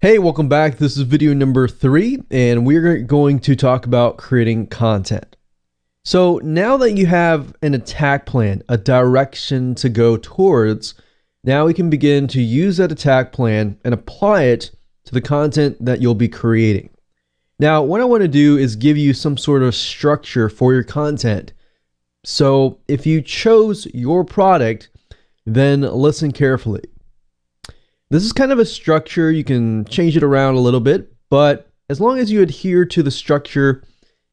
Hey, welcome back. This is video number 3, and we're going to talk about creating content. So now that you have an attack plan, a direction to go towards, now we can begin to use that attack plan and apply it to the content that you'll be creating. Now, what I want to do is give you some sort of structure for your content. So if you chose your product, then listen carefully. This is kind of a structure. You can change it around a little bit, but as long as you adhere to the structure,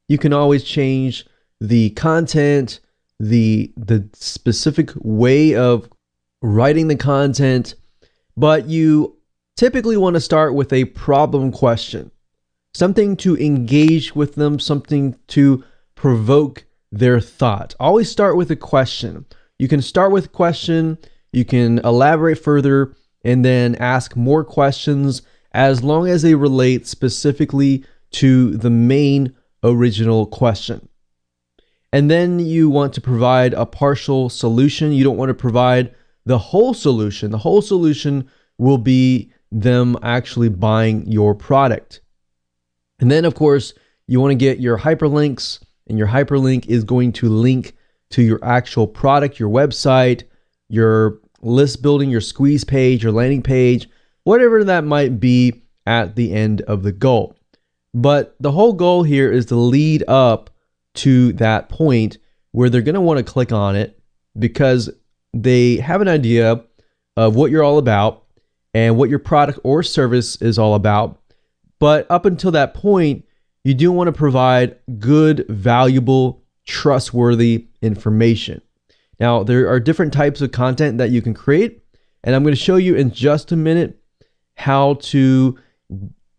you can always change the content, the specific way of writing the content, but you typically want to start with a problem question, something to engage with them, something to provoke their thought. Always start with a question. You can start with a question, you can elaborate further, and then ask more questions as long as they relate specifically to the main original question. And then you want to provide a partial solution. You don't want to provide the whole solution. The whole solution will be them actually buying your product. And then, of course, you want to get your hyperlinks, and your hyperlink is going to link to your actual product, your website, your list building, your squeeze page, your landing page, whatever that might be at the end of the goal. But the whole goal here is to lead up to that point where they're going to want to click on it because they have an idea of what you're all about and what your product or service is all about. But up until that point, you do want to provide good, valuable, trustworthy information. Now, there are different types of content that you can create, and I'm going to show you in just a minute how to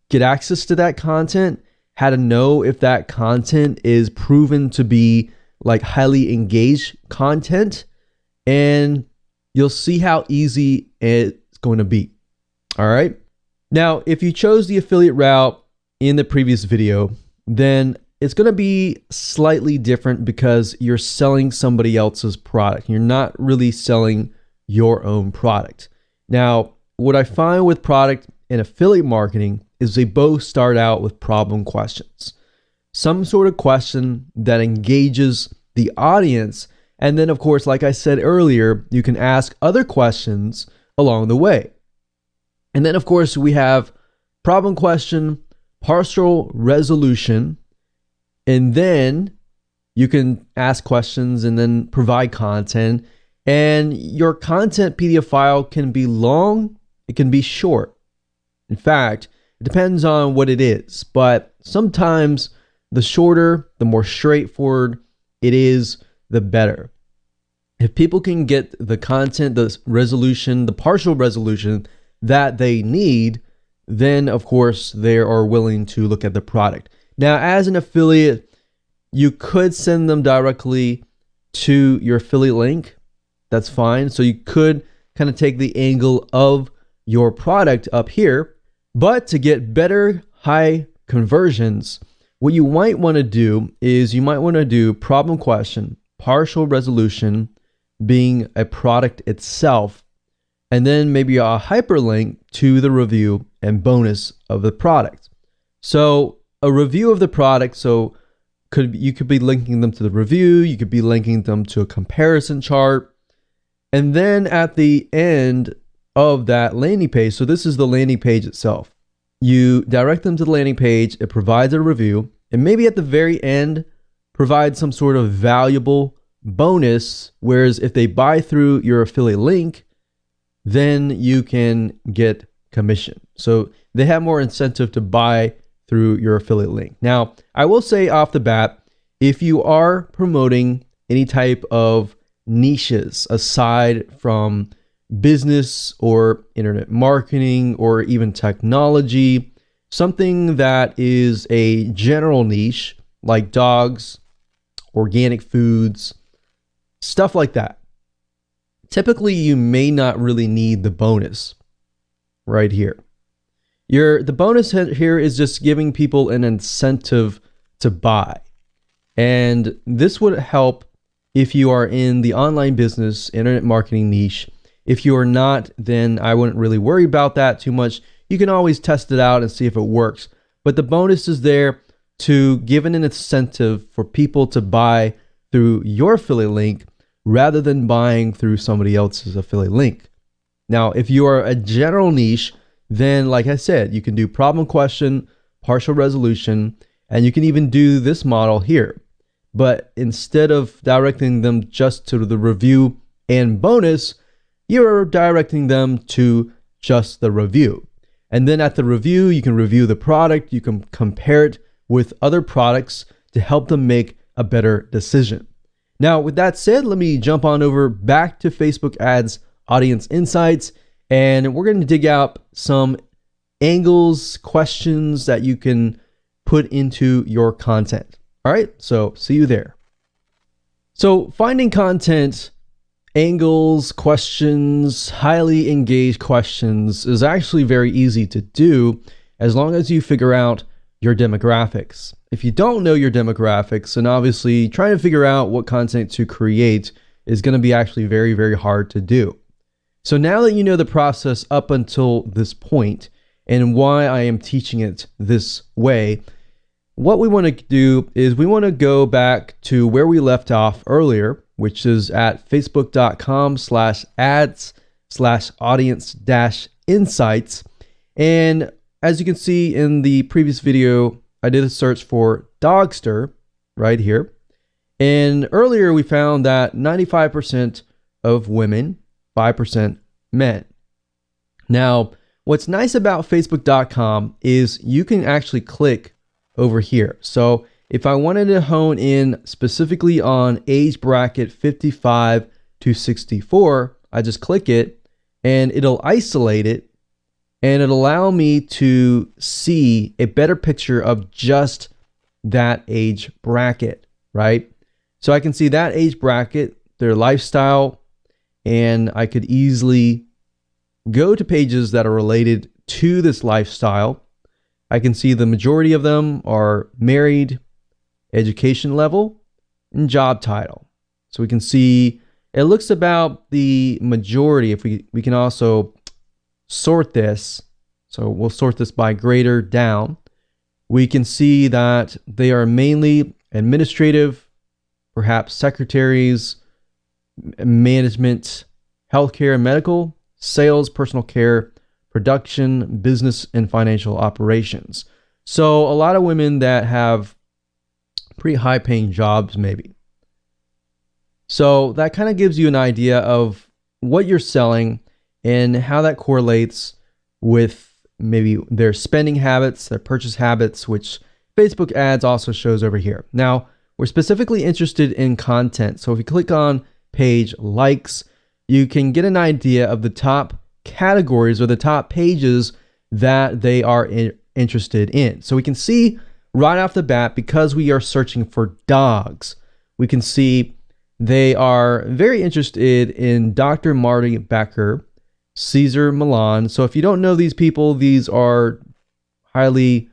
get access to that content, how to know if that content is proven to be like highly engaged content, and you'll see how easy it's going to be. All right. Now, if you chose the affiliate route in the previous video, then it's going to be slightly different because you're selling somebody else's product. You're not really selling your own product. Now, what I find with product and affiliate marketing is they both start out with problem questions. Some sort of question that engages the audience. And then, of course, like I said earlier, you can ask other questions along the way. And then, of course, we have problem question, partial resolution, and then you can ask questions and then provide content. And your content PDF file can be long, it can be short. In fact, it depends on what it is. But sometimes the shorter, the more straightforward it is, the better. If people can get the content, the resolution, the partial resolution that they need, then of course they are willing to look at the product. Now, as an affiliate, you could send them directly to your affiliate link. That's fine. So you could kind of take the angle of your product up here. But to get better high conversions, what you might want to do is you might want to do problem question, partial resolution being a product itself, and then maybe a hyperlink to the review and bonus of the product. So a review of the product, so you could be linking them to the review, you could be linking them to a comparison chart, and then at the end of that landing page, so this is the landing page itself, you direct them to the landing page, it provides a review, and maybe at the very end, provide some sort of valuable bonus, whereas if they buy through your affiliate link, then you can get commission. So they have more incentive to buy through your affiliate link. Now, I will say off the bat, if you are promoting any type of niches aside from business or internet marketing or even technology, something that is a general niche like dogs, organic foods, stuff like that, typically you may not really need the bonus right here. The bonus here is just giving people an incentive to buy. And this would help if you are in the online business, internet marketing niche. If you are not, then I wouldn't really worry about that too much. you can always test it out and see if it works. But the bonus is there to give an incentive for people to buy through your affiliate link rather than buying through somebody else's affiliate link. Now, if you are a general niche, then like I said, you can do problem question, partial resolution, and you can even do this model here. But instead of directing them just to the review and bonus, you're directing them to just the review. And then at the review, you can review the product, you can compare it with other products to help them make a better decision. Now, with that said, let me jump on over back to Facebook Ads Audience Insights, and we're going to dig out some angles, questions that you can put into your content. All right, so see you there. So finding content, angles, questions, highly engaged questions is actually very easy to do as long as you figure out your demographics. If you don't know your demographics, then obviously trying to figure out what content to create is going to be actually very, very hard to do. So now that you know the process up until this point and why I am teaching it this way, what we want to do is we want to go back to where we left off earlier, which is at facebook.com/ads/audience-insights. And as you can see in the previous video, I did a search for Dogster right here. And earlier we found that 95% of women, 5% men. Now, what's nice about facebook.com is you can actually click over here. So if I wanted to hone in specifically on age bracket 55 to 64, I just click it and it'll isolate it and it'll allow me to see a better picture of just that age bracket, right? So I can see that age bracket, their lifestyle, and I could easily go to pages that are related to this lifestyle. I can see the majority of them are married, education level, and job title. So we can see it looks about the majority. If we can also sort this, so we'll sort this by greater down. We can see that they are mainly administrative, perhaps secretaries, management, healthcare and medical, sales, personal care, production, business, and financial operations. So a lot of women that have pretty high paying jobs maybe. So that kind of gives you an idea of what you're selling and how that correlates with maybe their spending habits, their purchase habits, which Facebook ads also shows over here. Now, we're specifically interested in content. So if you click on page likes, you can get an idea of the top categories or the top pages that they are interested in. So we can see right off the bat, because we are searching for dogs, we can see they are very interested in Dr. Marty Becker, Cesar Millan. So if you don't know these people, these are highly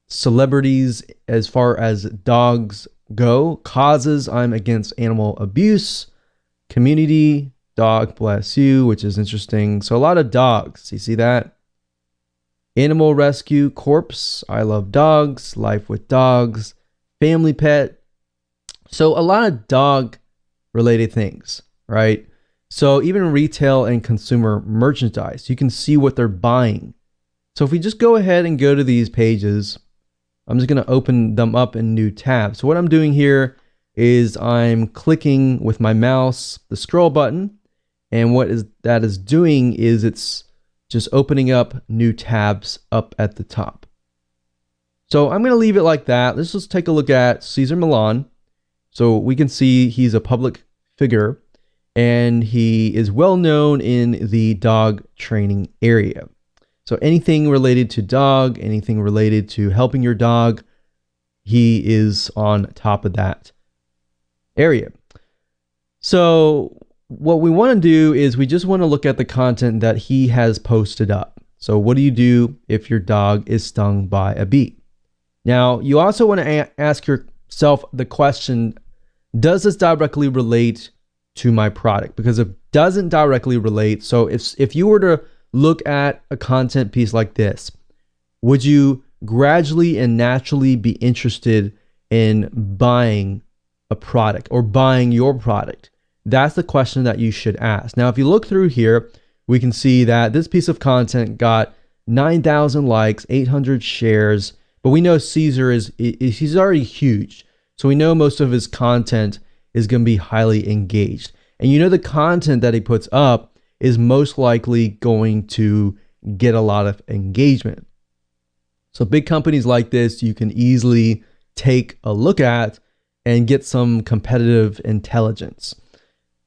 celebrities as far as dogs go. Causes, I'm against animal abuse. Community, dog bless you, which is interesting. So a lot of dogs, you see that? Animal rescue, corpse, I love dogs, life with dogs, family pet. So a lot of dog related things, right? So even retail and consumer merchandise, you can see what they're buying. So if we just go ahead and go to these pages, I'm just going to open them up in new tabs. So what I'm doing here is I'm clicking with my mouse the scroll button, and what that is doing is it's just opening up new tabs up at the top. So I'm going to leave it like that. Let's just take a look at Cesar Millan. So we can see he's a public figure and he is well known in the dog training area. So anything related to dog, anything related to helping your dog, he is on top of that area. So what we want to do is we just want to look at the content that he has posted up. So what do you do if your dog is stung by a bee? Now, you also want to ask yourself the question, does this directly relate to my product? Because if it doesn't directly relate, so if you were to look at a content piece like this, would you gradually and naturally be interested in buying a product or buying your product? That's the question that you should ask. Now, if you look through here, we can see that this piece of content got 9,000 likes, 800 shares, but we know Caesar he's already huge. So we know most of his content is going to be highly engaged. And you know the content that he puts up is most likely going to get a lot of engagement. So big companies like this, you can easily take a look at and get some competitive intelligence.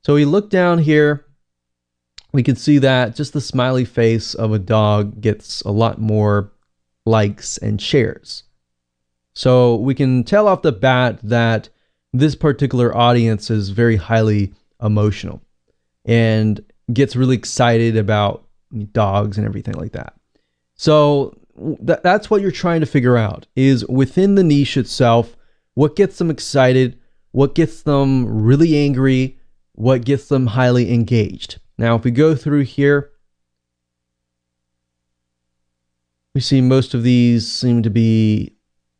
So we look down here, we can see that just the smiley face of a dog gets a lot more likes and shares. So we can tell off the bat that this particular audience is very highly emotional and gets really excited about dogs and everything like that. So that's what you're trying to figure out, is within the niche itself, what gets them excited, what gets them really angry, what gets them highly engaged. Now, if we go through here, we see most of these seem to be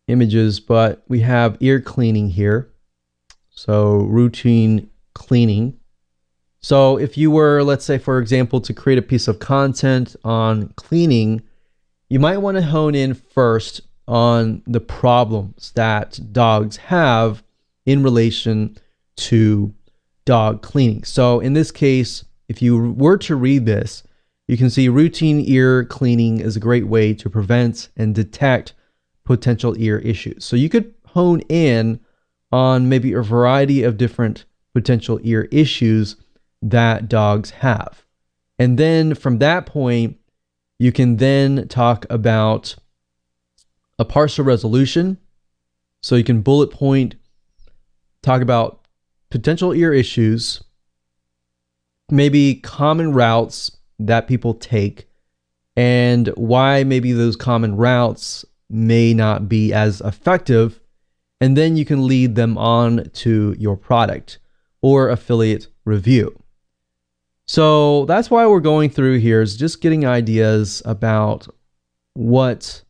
images, but we have ear cleaning here. So routine cleaning. So if you were, let's say, for example, to create a piece of content on cleaning, you might want to hone in first on the problems that dogs have in relation to dog cleaning. So in this case, if you were to read this, you can see routine ear cleaning is a great way to prevent and detect potential ear issues. So you could hone in on maybe a variety of different potential ear issues that dogs have. And then from that point, you can then talk about a partial resolution. So you can bullet point, talk about potential ear issues, maybe common routes that people take, and why maybe those common routes may not be as effective. And then you can lead them on to your product or affiliate review. So that's why we're going through here, is just getting ideas about what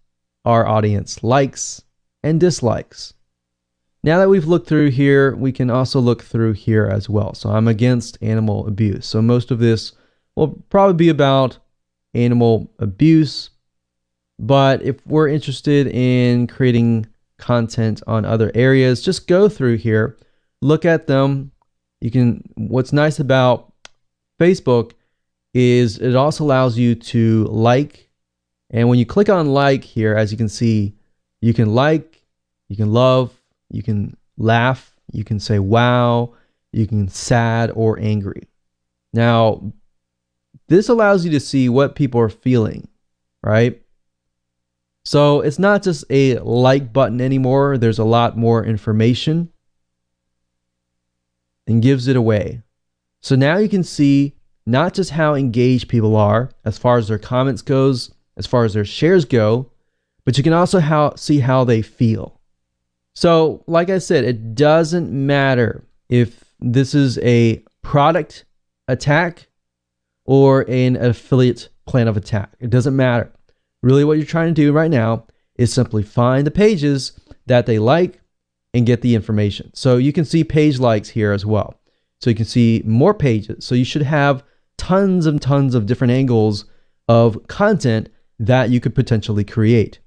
our audience likes and dislikes. Now that we've looked through here, we can also look through here as well. So I'm against animal abuse. So most of this will probably be about animal abuse. But if we're interested in creating content on other areas, just go through here, look at them. What's nice about Facebook is it also allows you to like. And when you click on like here, as you can see, you can like, you can love, you can laugh, you can say wow, you can sad or angry. Now, this allows you to see what people are feeling, right? So it's not just a like button anymore. There's a lot more information and gives it away. So now you can see not just how engaged people are as far as their comments goes, as far as their shares go, but you can also see how they feel. So like I said, it doesn't matter if this is a product attack or an affiliate plan of attack. It doesn't matter. Really what you're trying to do right now is simply find the pages that they like and get the information. So you can see page likes here as well. So you can see more pages. So you should have tons and tons of different angles of content that you could potentially create.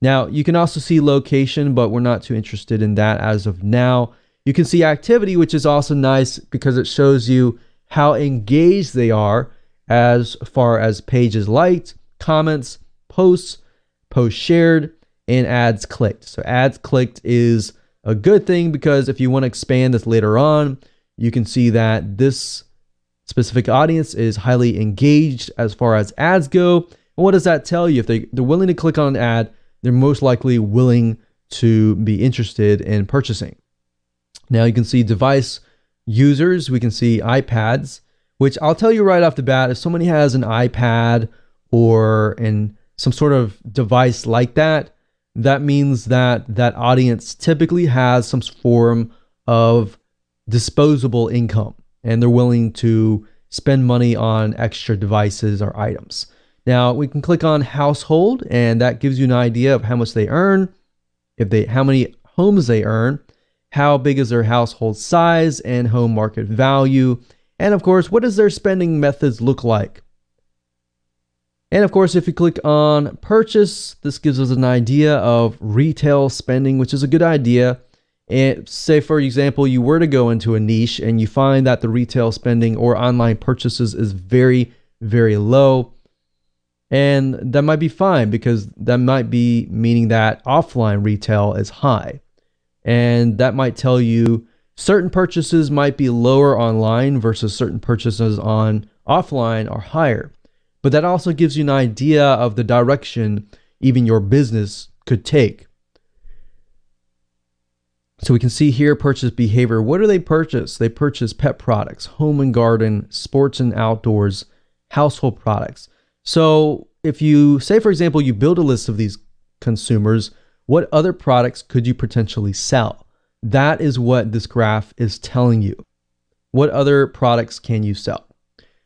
Now, you can also see location, but we're not too interested in that as of now. You can see activity, which is also nice because it shows you how engaged they are as far as pages liked, comments, posts shared, and ads clicked. So ads clicked is a good thing because if you want to expand this later on, you can see that this specific audience is highly engaged as far as ads go. And what does that tell you? If they're willing to click on an ad, they're most likely willing to be interested in purchasing. Now you can see device users. We can see iPads, which I'll tell you right off the bat, if somebody has an iPad or some sort of device like that, that means that that audience typically has some form of disposable income and they're willing to spend money on extra devices or items. Now we can click on household, and that gives you an idea of how much they earn, how many homes they earn, how big is their household size and home market value, and of course, what does their spending methods look like? And of course, if you click on purchase, this gives us an idea of retail spending, which is a good idea. And say, for example, you were to go into a niche and you find that the retail spending or online purchases is very, very low. And that might be fine, because that might be meaning that offline retail is high. And that might tell you certain purchases might be lower online versus certain purchases on offline are higher. But that also gives you an idea of the direction even your business could take. So we can see here purchase behavior. What do they purchase? They purchase pet products, home and garden, sports and outdoors, household products. So if you say, for example, you build a list of these consumers, what other products could you potentially sell? That is what this graph is telling you. What other products can you sell?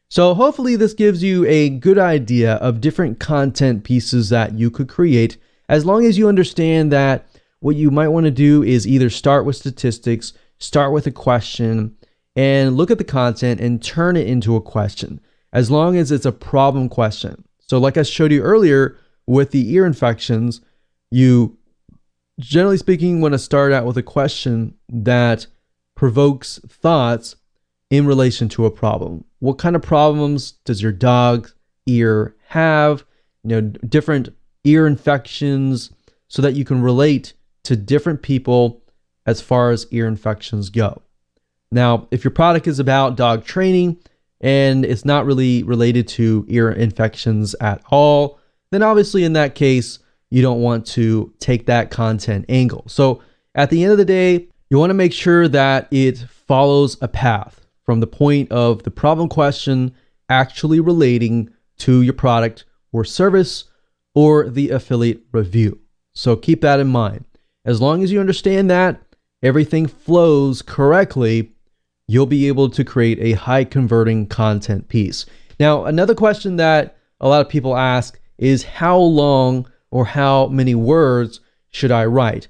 So hopefully this gives you a good idea of different content pieces that you could create, as long as you understand that what you might want to do is either start with statistics, start with a question, and look at the content and turn it into a question, as long as it's a problem question. So like I showed you earlier with the ear infections, you generally speaking want to start out with a question that provokes thoughts in relation to a problem. What kind of problems does your dog's ear have? Different ear infections, so that you can relate to different people as far as ear infections go. Now, if your product is about dog training and it's not really related to ear infections at all, then obviously in that case, you don't want to take that content angle. So at the end of the day, you want to make sure that it follows a path from the point of the problem question actually relating to your product or service or the affiliate review. So keep that in mind. As long as you understand that everything flows correctly, you'll be able to create a high converting content piece. Now, another question that a lot of people ask is how long or how many words should I write?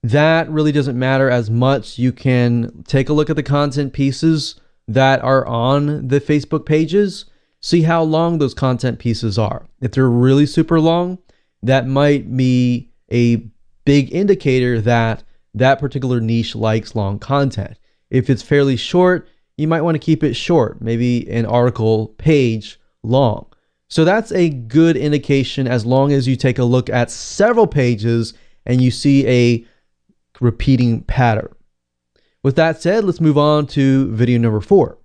That really doesn't matter as much. You can take a look at the content pieces that are on the Facebook pages, see how long those content pieces are. If they're really super long, that might be a big indicator that that particular niche likes long content. If it's fairly short, you might want to keep it short, maybe an article page long. So that's a good indication, as long as you take a look at several pages and you see a repeating pattern. With that said, let's move on to video number 4.